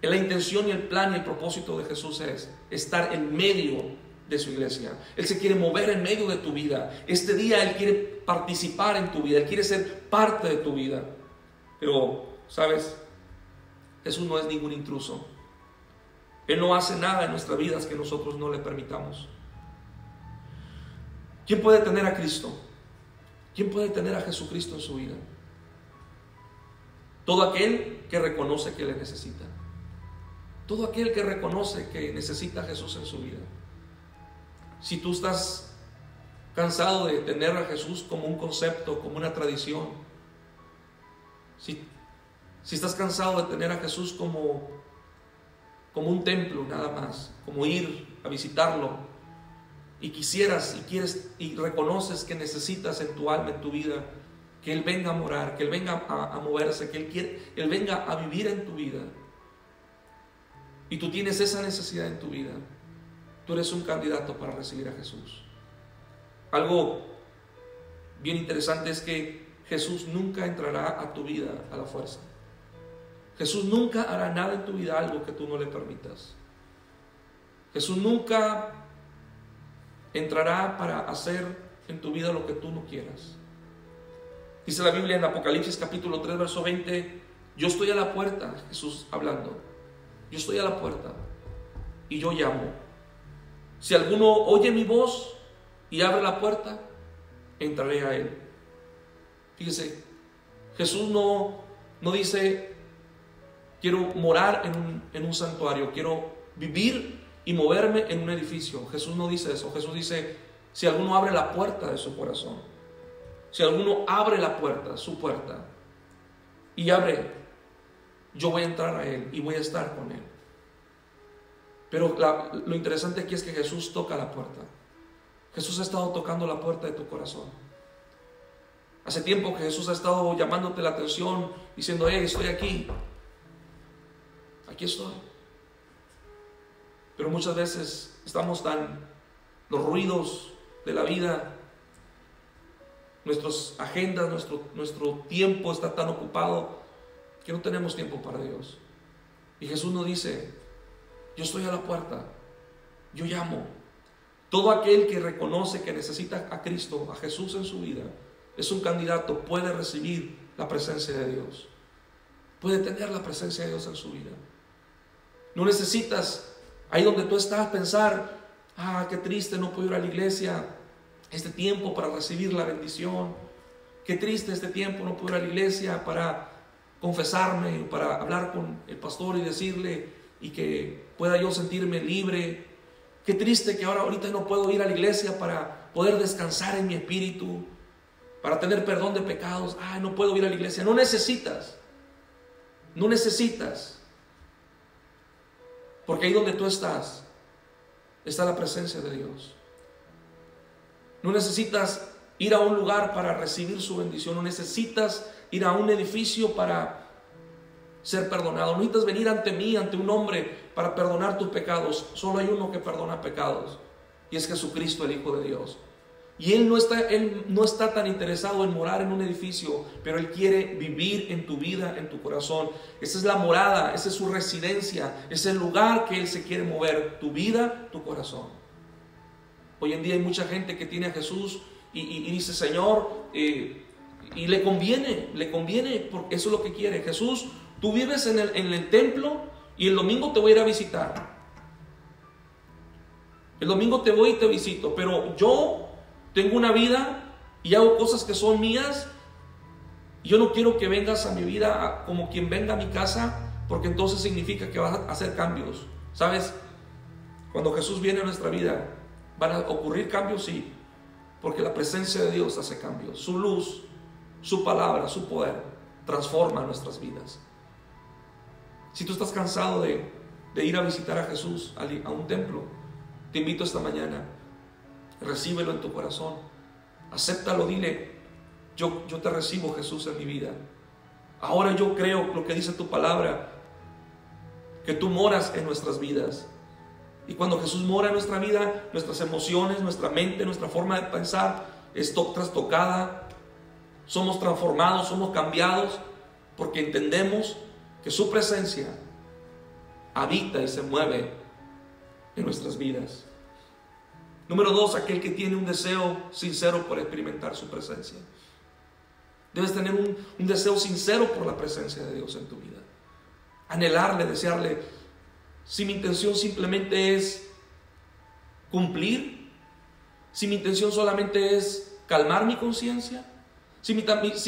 La intención y el plan y el propósito de Jesús es estar en medio de su iglesia. Él se quiere mover en medio de tu vida. Este día Él quiere participar en tu vida. Él quiere ser parte de tu vida. Pero, ¿sabes? Jesús no es ningún intruso. Él no hace nada en nuestras vidas que nosotros no le permitamos. ¿Quién puede tener a Cristo? ¿Quién puede tener a Jesucristo en su vida? Todo aquel que reconoce que le necesita. Todo aquel que reconoce que necesita a Jesús en su vida. Si tú estás cansado de tener a Jesús como un concepto, como una tradición, si estás cansado de tener a Jesús como un templo nada más, como ir a visitarlo, y quisieras y quieres y reconoces que necesitas en tu alma, en tu vida, que Él venga a morar, que Él venga a moverse, que Él venga a vivir en tu vida, y tú tienes esa necesidad en tu vida, tú eres un candidato para recibir a Jesús. Algo bien interesante es que Jesús nunca entrará a tu vida a la fuerza. Jesús nunca hará nada en tu vida algo que tú no le permitas. Jesús nunca entrará para hacer en tu vida lo que tú no quieras. Dice la Biblia en Apocalipsis capítulo 3 verso 20: yo estoy a la puerta, Jesús hablando, yo estoy a la puerta y yo llamo. Si alguno oye mi voz y abre la puerta, entraré a él. Fíjese, Jesús no dice quiero morar en un santuario, quiero vivir y moverme en un edificio. Jesús no dice eso. Jesús dice, si alguno abre la puerta de su corazón, si alguno abre la puerta, su puerta, y abre, yo voy a entrar a él y voy a estar con él. Pero lo interesante aquí es que Jesús toca la puerta. Jesús ha estado tocando la puerta de tu corazón. Hace tiempo que Jesús ha estado llamándote la atención, diciendo, hey, estoy aquí. Aquí estoy. Pero muchas veces estamos los ruidos de la vida, nuestras agendas, nuestro tiempo está tan ocupado que no tenemos tiempo para Dios. Y Jesús nos dice, yo estoy a la puerta, yo llamo. Todo aquel que reconoce que necesita a Cristo, a Jesús en su vida, es un candidato, puede recibir la presencia de Dios, puede tener la presencia de Dios en su vida. No necesitas, ahí donde tú estás, pensar, qué triste, no puedo ir a la iglesia este tiempo para recibir la bendición. Qué triste este tiempo, no puedo ir a la iglesia para confesarme, para hablar con el pastor y decirle, y que pueda yo sentirme libre. Qué triste que ahorita no puedo ir a la iglesia para poder descansar en mi espíritu, para tener perdón de pecados. No puedo ir a la iglesia. No necesitas. Porque ahí donde tú estás, está la presencia de Dios. No necesitas ir a un lugar para recibir su bendición. No necesitas ir a un edificio para ser perdonado. No necesitas venir ante mí, ante un hombre, para perdonar tus pecados. Solo hay uno que perdona pecados, y es Jesucristo, el Hijo de Dios. Y Él no está tan interesado en morar en un edificio, pero Él quiere vivir en tu vida, en tu corazón. Esa es la morada, esa es su residencia, es el lugar que Él se quiere mover, tu vida, tu corazón. Hoy en día hay mucha gente que tiene a Jesús y dice, Señor, y le conviene, porque eso es lo que quiere. Jesús, tú vives en el templo y el domingo te voy a ir a visitar. El domingo te voy y te visito, pero yo tengo una vida y hago cosas que son mías. Y yo no quiero que vengas a mi vida como quien venga a mi casa, porque entonces significa que vas a hacer cambios. ¿Sabes? Cuando Jesús viene a nuestra vida, ¿van a ocurrir cambios? Sí, porque la presencia de Dios hace cambios. Su luz, su palabra, su poder transforma nuestras vidas. Si tú estás cansado de ir a visitar a Jesús a un templo, te invito esta mañana, recíbelo en tu corazón, acéptalo, dile, yo te recibo, Jesús, en mi vida. Ahora yo creo lo que dice tu palabra, que tú moras en nuestras vidas. Y cuando Jesús mora en nuestra vida, nuestras emociones, nuestra mente, nuestra forma de pensar es trastocada, somos transformados, somos cambiados, porque entendemos que su presencia habita y se mueve en nuestras vidas. Número 2, aquel que tiene un deseo sincero por experimentar su presencia. Debes tener un deseo sincero por la presencia de Dios en tu vida. Anhelarle, desearle. Si mi intención simplemente es cumplir, si mi intención solamente es calmar mi conciencia, si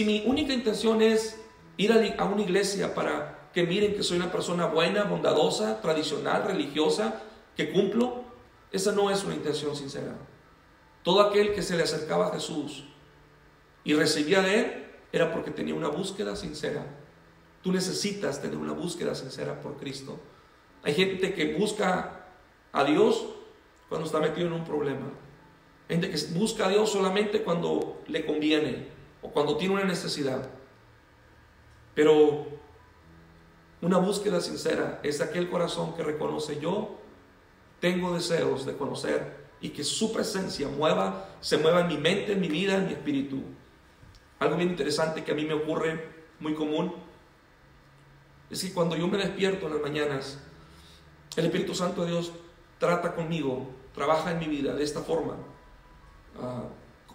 mi única intención es ir a una iglesia para que miren que soy una persona buena, bondadosa, tradicional, religiosa, que cumplo, esa no es una intención sincera. Todo aquel que se le acercaba a Jesús y recibía de Él era porque tenía una búsqueda sincera. Tú necesitas tener una búsqueda sincera por Cristo. Hay gente que busca a Dios cuando está metido en un problema. Gente que busca a Dios solamente cuando le conviene o cuando tiene una necesidad. Pero una búsqueda sincera es aquel corazón que reconoce: yo tengo deseos de conocer y que su presencia se mueva en mi mente, en mi vida, en mi espíritu. Algo bien interesante que a mí me ocurre, muy común, es que cuando yo me despierto en las mañanas, el Espíritu Santo de Dios trata conmigo, trabaja en mi vida de esta forma.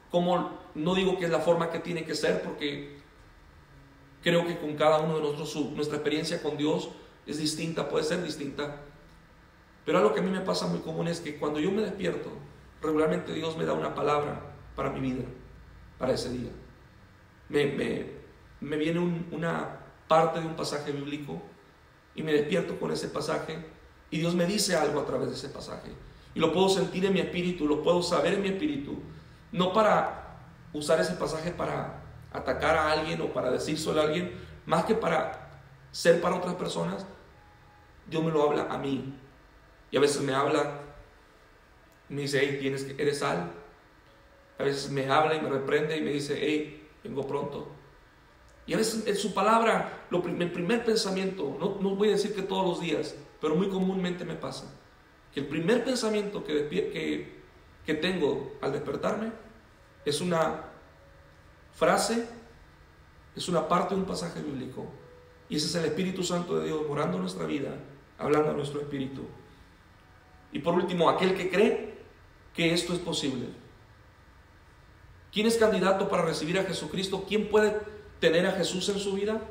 Como no digo que es la forma que tiene que ser, porque creo que con cada uno de nosotros nuestra experiencia con Dios es distinta, puede ser distinta. Pero algo que a mí me pasa muy común es que cuando yo me despierto, regularmente Dios me da una palabra para mi vida, para ese día. Me viene una parte de un pasaje bíblico y me despierto con ese pasaje y Dios me dice algo a través de ese pasaje. Y lo puedo sentir en mi espíritu, lo puedo saber en mi espíritu. No para usar ese pasaje para atacar a alguien o para decírselo a alguien, más que para ser para otras personas. Dios me lo habla a mí. Y a veces me habla y me dice: hey, eres sal. A veces me habla y me reprende y me dice: hey, vengo pronto. Y a veces en su palabra, el primer pensamiento, no voy a decir que todos los días, pero muy comúnmente me pasa, que el primer pensamiento que tengo al despertarme es una frase, es una parte de un pasaje bíblico. Y ese es el Espíritu Santo de Dios morando en nuestra vida, hablando a nuestro espíritu. Y por último, aquel que cree que esto es posible. ¿Quién es candidato para recibir a Jesucristo? ¿Quién puede tener a Jesús en su vida?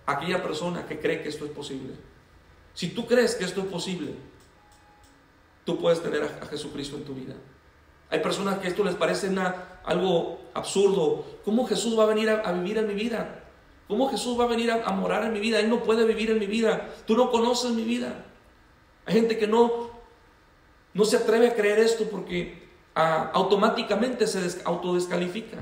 Aquella persona que cree que esto es posible. Si tú crees que esto es posible, tú puedes tener a Jesucristo en tu vida. Hay personas que esto les parece algo absurdo. ¿Cómo Jesús va a venir a vivir en mi vida? ¿Cómo Jesús va a venir a morar en mi vida? Él no puede vivir en mi vida. Tú no conoces mi vida. Hay gente que no se atreve a creer esto porque automáticamente se autodescalifica.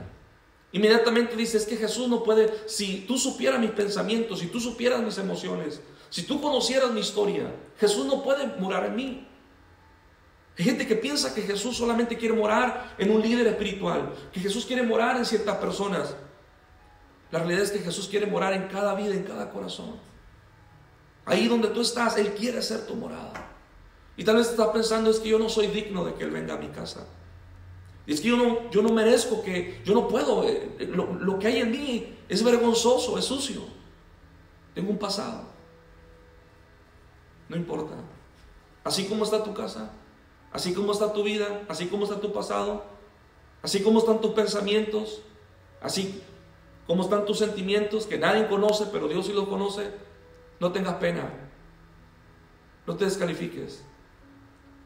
Inmediatamente dice: es que Jesús no puede. Si tú supieras mis pensamientos, si tú supieras mis emociones, si tú conocieras mi historia, Jesús no puede morar en mí. Hay gente que piensa que Jesús solamente quiere morar en un líder espiritual, que Jesús quiere morar en ciertas personas. La realidad es que Jesús quiere morar en cada vida, en cada corazón. Ahí donde tú estás, Él quiere ser tu morada. Y tal vez estás pensando: es que yo no soy digno de que Él venga a mi casa. Y es que yo no merezco, que yo no puedo, lo que hay en mí es vergonzoso, es sucio. Tengo un pasado. No importa. Así como está tu casa, así como está tu vida, así como está tu pasado, así como están tus pensamientos, así como están tus sentimientos que nadie conoce, pero Dios sí los conoce, no tengas pena. No te descalifiques.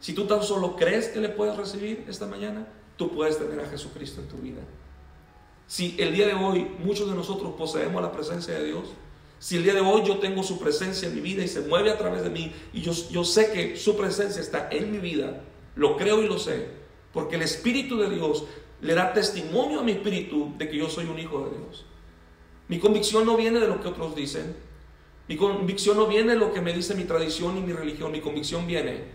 Si tú tan solo crees que le puedes recibir esta mañana, tú puedes tener a Jesucristo en tu vida. Si el día de hoy muchos de nosotros poseemos la presencia de Dios, si el día de hoy yo tengo su presencia en mi vida y se mueve a través de mí, y yo sé que su presencia está en mi vida, lo creo y lo sé, porque el Espíritu de Dios le da testimonio a mi espíritu de que yo soy un hijo de Dios. Mi convicción no viene de lo que otros dicen, mi convicción no viene de lo que me dice mi tradición y mi religión, mi convicción viene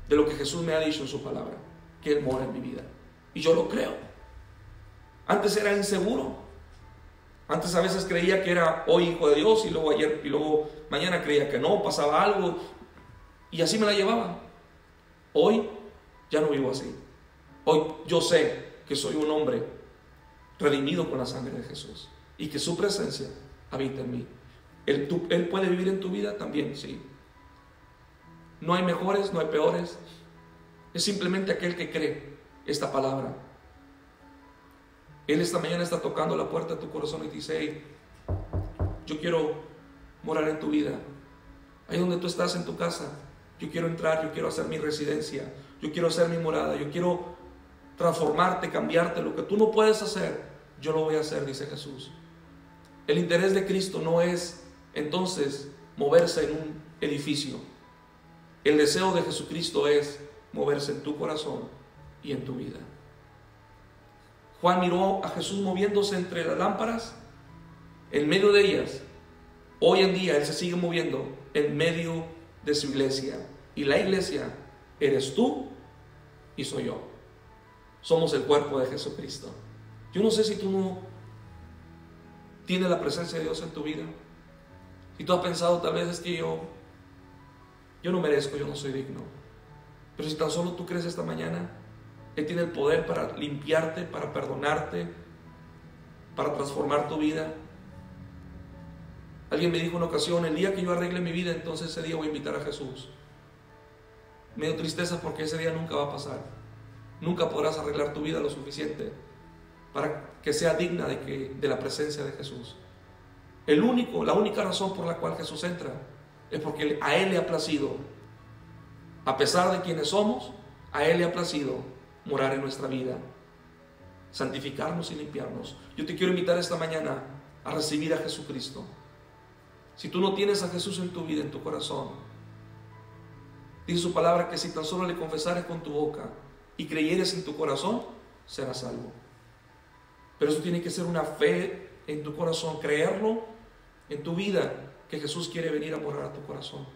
de lo que Jesús me ha dicho en su palabra, que Él mora en mi vida, y yo lo creo. Antes era inseguro. Antes a veces creía que era hoy hijo de Dios y luego mañana creía que no, pasaba algo y así me la llevaba. Hoy ya no vivo así. Hoy yo sé que soy un hombre redimido con la sangre de Jesús y que su presencia habita en mí. ¿Él puede vivir en tu vida? También, sí. No hay mejores, no hay peores. Es simplemente aquel que cree esta palabra. Él esta mañana está tocando la puerta de tu corazón y te dice: hey, yo quiero morar en tu vida. Ahí donde tú estás en tu casa, yo quiero entrar, yo quiero hacer mi residencia, yo quiero hacer mi morada, yo quiero transformarte, cambiarte. Lo que tú no puedes hacer, yo lo voy a hacer, dice Jesús. El interés de Cristo no es entonces moverse en un edificio. El deseo de Jesucristo es moverse en tu corazón y en tu vida. Juan miró a Jesús moviéndose entre las lámparas, en medio de ellas. Hoy en día Él se sigue moviendo en medio de su iglesia. Y la iglesia eres tú y soy yo. Somos el cuerpo de Jesucristo. Yo no sé si tú no tienes la presencia de Dios en tu vida. Si tú has pensado tal vez es que yo no merezco, yo no soy digno. Pero si tan solo tú crees esta mañana, Él tiene el poder para limpiarte, para perdonarte, para transformar tu vida. Alguien me dijo en una ocasión: el día que yo arregle mi vida, entonces ese día voy a invitar a Jesús. Me dio tristeza porque ese día nunca va a pasar. Nunca podrás arreglar tu vida lo suficiente para que sea digna de la presencia de Jesús. La única razón por la cual Jesús entra es porque a Él le ha placido, a pesar de quienes somos, a Él le ha placido morar en nuestra vida, santificarnos y limpiarnos. Yo te quiero invitar esta mañana a recibir a Jesucristo. Si tú no tienes a Jesús en tu vida, en tu corazón, dice su palabra que si tan solo le confesares con tu boca y creyeres en tu corazón, serás salvo. Pero eso tiene que ser una fe en tu corazón, creerlo en tu vida, que Jesús quiere venir a morar a tu corazón.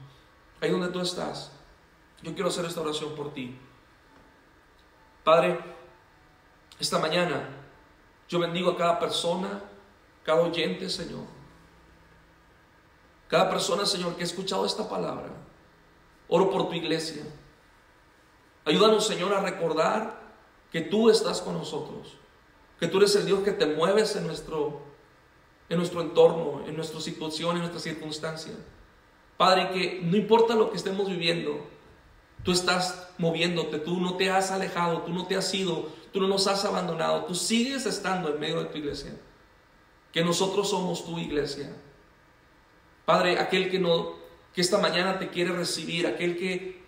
Ahí donde tú estás, yo quiero hacer esta oración por ti. Padre, esta mañana yo bendigo a cada persona, cada oyente, Señor. Cada persona, Señor, que ha escuchado esta palabra. Oro por tu iglesia. Ayúdanos, Señor, a recordar que tú estás con nosotros, que tú eres el Dios que te mueves en nuestro entorno, en nuestra situación, en nuestra circunstancia. Padre, que no importa lo que estemos viviendo, tú estás moviéndote, tú no te has alejado, tú no te has ido, tú no nos has abandonado, tú sigues estando en medio de tu iglesia, que nosotros somos tu iglesia. Padre, aquel que esta mañana te quiere recibir, aquel que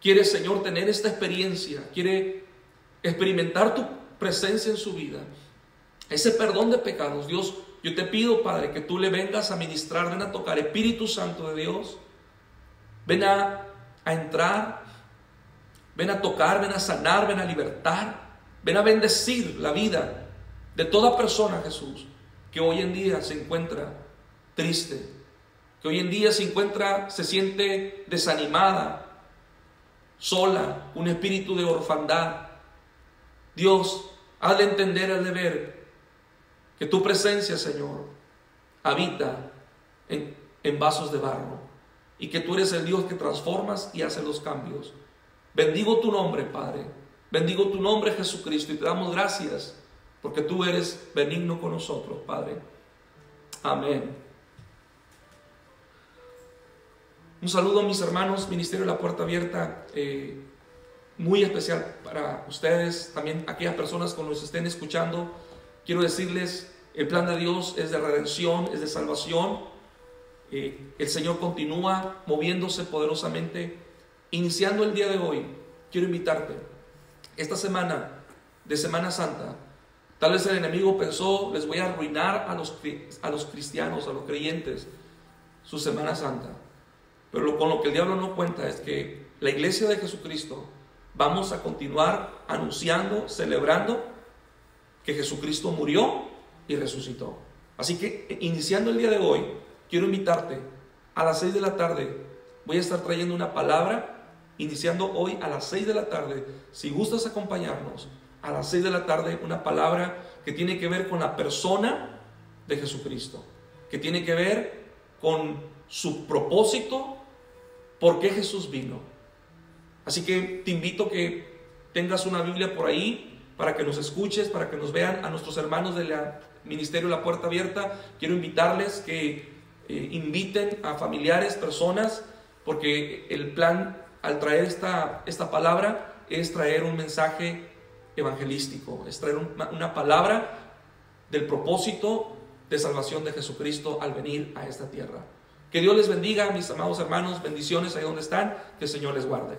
quiere, Señor, tener esta experiencia, quiere experimentar tu presencia en su vida, ese perdón de pecados. Dios, yo te pido, Padre, que tú le vengas a ministrar, ven a tocar. Espíritu Santo de Dios, ven a entrar, ven a tocar, ven a sanar, ven a libertar, ven a bendecir la vida de toda persona, Jesús, que hoy en día se encuentra triste, que hoy en día se siente desanimada, sola, un espíritu de orfandad. Dios, hazle entender, hazle ver que tu presencia, Señor, habita en vasos de barro y que tú eres el Dios que transformas y hace los cambios. Bendigo tu nombre, Padre, Bendigo tu nombre, Jesucristo, y te damos gracias porque tú eres benigno con nosotros, Padre. Amén. Un saludo a mis hermanos, Ministerio de la Puerta Abierta, muy especial para ustedes, también aquellas personas que nos estén escuchando. Quiero decirles, el plan de Dios es de redención, es de salvación. El Señor continúa moviéndose poderosamente. Iniciando el día de hoy, quiero invitarte, esta semana de Semana Santa, tal vez el enemigo pensó, les voy a arruinar a los cristianos, a los creyentes, su Semana Santa. Pero con lo que el diablo no cuenta es que la iglesia de Jesucristo vamos a continuar anunciando, celebrando que Jesucristo murió y resucitó. Así que iniciando el día de hoy, quiero invitarte a las 6 de la tarde. Voy a estar trayendo una palabra, iniciando hoy a las 6 de la tarde. Si gustas acompañarnos, a las 6 de la tarde, una palabra que tiene que ver con la persona de Jesucristo, que tiene que ver con su propósito, por qué Jesús vino. Así que te invito a que tengas una Biblia por ahí para que nos escuches, para que nos vean. A nuestros hermanos del Ministerio de la Puerta Abierta, quiero invitarles que inviten a familiares, personas, porque el plan al traer esta palabra es traer un mensaje evangelístico, es traer una palabra del propósito de salvación de Jesucristo al venir a esta tierra. Que Dios les bendiga, mis amados hermanos, bendiciones ahí donde están, que el Señor les guarde.